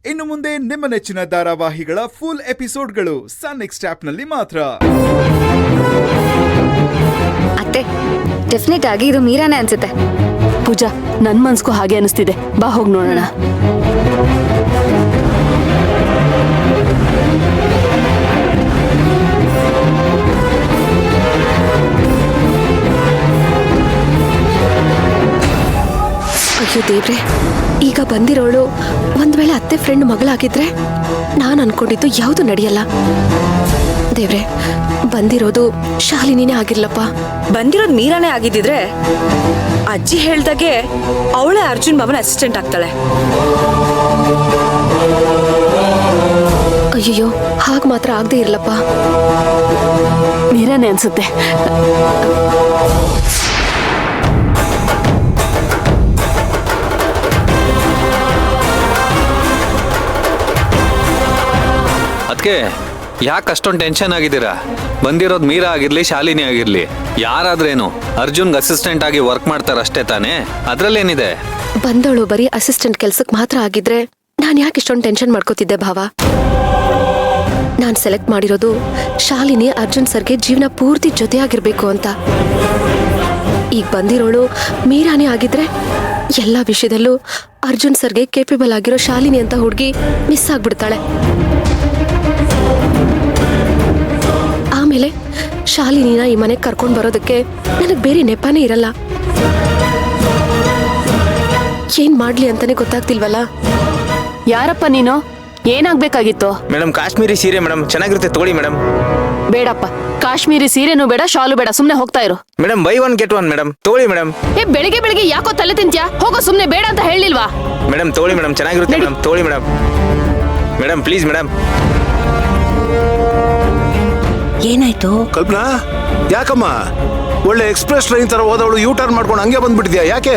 ಇನ್ನು ಮುಂದೆ ನಿಮ್ಮ ನೆಚ್ಚಿನ ಧಾರಾವಾಹಿಗಳ ಫುಲ್ ಎಪಿಸೋಡ್ಗಳು ಸನ್ ನೆಕ್ಸ್ಟ್ ಆಪ್ನಲ್ಲಿ ಮಾತ್ರ. ಅತ್ತೆ, ಡೆಫಿನೆಟ್ ಆಗಿ ಇದು ಮೀರಾನೇ ಅನ್ಸುತ್ತೆ. ಪೂಜಾ, ನನ್ ಮನ್ಸ್ಗೂ ಹಾಗೆ ಅನಿಸ್ತಿದೆ. ಬಾ ಹೋಗಿ ನೋಡೋಣ. ಅಯ್ಯೋ ದೇವ್ರೆ, ಈಗ ಬಂದಿರೋಳು ಒಂದ್ ವೇಳೆ ಅತ್ತೆ ಫ್ರೆಂಡ್ ಮಗಳಾಗಿದ್ರೆ ನಾನು ಅನ್ಕೊಂಡಿದ್ದು ಯಾವುದು ನಡೆಯಲ್ಲ. ದೇವ್ರೆ, ಬಂದಿರೋದು ಶಾಲಿನಿನೇ ಆಗಿರ್ಲಪ್ಪ. ಬಂದಿರೋದು ಮೀರಾನೇ ಆಗಿದ್ದಿದ್ರೆ ಅಜ್ಜಿ ಹೇಳ್ದಾಗೆ ಅವಳೇ ಅರ್ಜುನ್ ಮಾವನ ಅಸಿಸ್ಟೆಂಟ್ ಆಗ್ತಾಳೆ. ಅಯ್ಯಯ್ಯೋ, ಹಾಗೆ ಮಾತ್ರ ಆಗದೆ ಇರ್ಲಪ್ಪ. ಮೀರಾನೇ ಅನ್ಸುತ್ತೆ. ಅದಕ್ಕೆ ಯಾಕೆ ಅಷ್ಟೊಂದು ಟೆನ್ಷನ್ ಆಗಿದ್ದೀರಾ? ಬಂದಿರೋದು ಮೀರಾ ಆಗಿರ್ಲಿ, ಶಾಲಿನಿ ಆಗಿರ್ಲಿ, ಯಾರಾದ್ರೇನು ಅರ್ಜುನ್ಗೆ ಅಸಿಸ್ಟೆಂಟ್ ಆಗಿ ವರ್ಕ್ ಮಾಡ್ತಾರಷ್ಟೇ ತಾನೇ. ಅದ್ರಲ್ಲೇನಿದೆ? ಬಂದವಳು ಬರೀ ಅಸಿಸ್ಟೆಂಟ್ ಕೆಲ್ಸಕ್ಕೆ ಮಾತ್ರ ಆಗಿದ್ರೆ ನಾನು ಯಾಕೆ ಇಷ್ಟೊಂದು ಟೆನ್ಷನ್ ಮಾಡ್ಕೋತಿದ್ದೆ ಭಾವ? ನಾನು ಸೆಲೆಕ್ಟ್ ಮಾಡಿರೋದು ಶಾಲಿನಿ ಅರ್ಜುನ್ ಸರ್ಗೆ ಜೀವನ ಪೂರ್ತಿ ಜೊತೆಯಾಗಿರ್ಬೇಕು ಅಂತ. ಈಗ ಬಂದಿರೋಳು ಮೀರಾನೇ ಆಗಿದ್ರೆ ಎಲ್ಲ ವಿಷಯದಲ್ಲೂ ಅರ್ಜುನ್ ಸರ್ಗೆ ಕೇಪಬಲ್ ಆಗಿರೋ ಶಾಲಿನಿ ಅಂತ ಹುಡುಗಿ ಮಿಸ್ ಆಗ್ಬಿಡ್ತಾಳೆ. ಆಮೇಲೆ ಶಾಲಿನಿನ ಈ ಮನೆಗೆ ಕರ್ಕೊಂಡು ಬರೋದಕ್ಕೆ ನನಗೆ ಬೇರೆ ನೆಪಾನೇ ಇರಲ್ಲ. ಏನ್ ಮಾಡ್ಲಿ ಅಂತಾನೆ ಗೊತ್ತಾಗ್ತಿಲ್ವಲ್ಲ. ಯಾರಪ್ಪ ನೀನು? ಏನಾಗ್ಬೇಕಾಗಿತ್ತು? ಮೇಡಮ್, ಕಾಶ್ಮೀರಿ ಸೀರೆ ಮೇಡಮ್, ಚೆನ್ನಾಗಿರುತ್ತೆ ತಗೊಳ್ಳಿ ಮೇಡಮ್. ಬೇಡಪ್ಪ, ಕಾಶ್ಮೀರಿ ಸೀರೆನೂ ಬೇಡ, ಶಾಲು ಬೇಡ, ಸುಮ್ನೆ ಹೋಗ್ತಾ ಇರು. Madam, by one get one madam, ತಗೊಳ್ಳಿ ಮೇಡಮ್. ಬೆಳಿಗ್ಗೆ ಬೆಳಿಗ್ಗೆ ಯಾಕೋ ತಲೆ ತಿಂತ್ಯಾ? ಹೋಗೋ, ಸುಮ್ನೆ ಬೇಡ ಅಂತ ಹೇಳಿಲ್ವಾ? ಮೇಡಮ್ ತಗೊಳ್ಳಿ ಮೇಡಮ್, ಚೆನ್ನಾಗಿರುತ್ತೆ ಮೇಡಮ್, ತಗೊಳ್ಳಿ ಮೇಡಮ್. Madam please madam. ಏನಾಯ್ತು ಕಲ್ಪನಾ? ಯಾಕಮ್ಮ ಒಳ್ಳೆ ಎಕ್ಸ್ಪ್ರೆಸ್ ಟ್ರೈನ್ ತರ ಹೋದವಳು ಯೂ ಟರ್ನ್ ಮಾಡ್ಕೊಂಡು ಹಂಗೆ ಬಂದ್ಬಿಟ್ಟಿದ್ಯಾ? ಯಾಕೆ?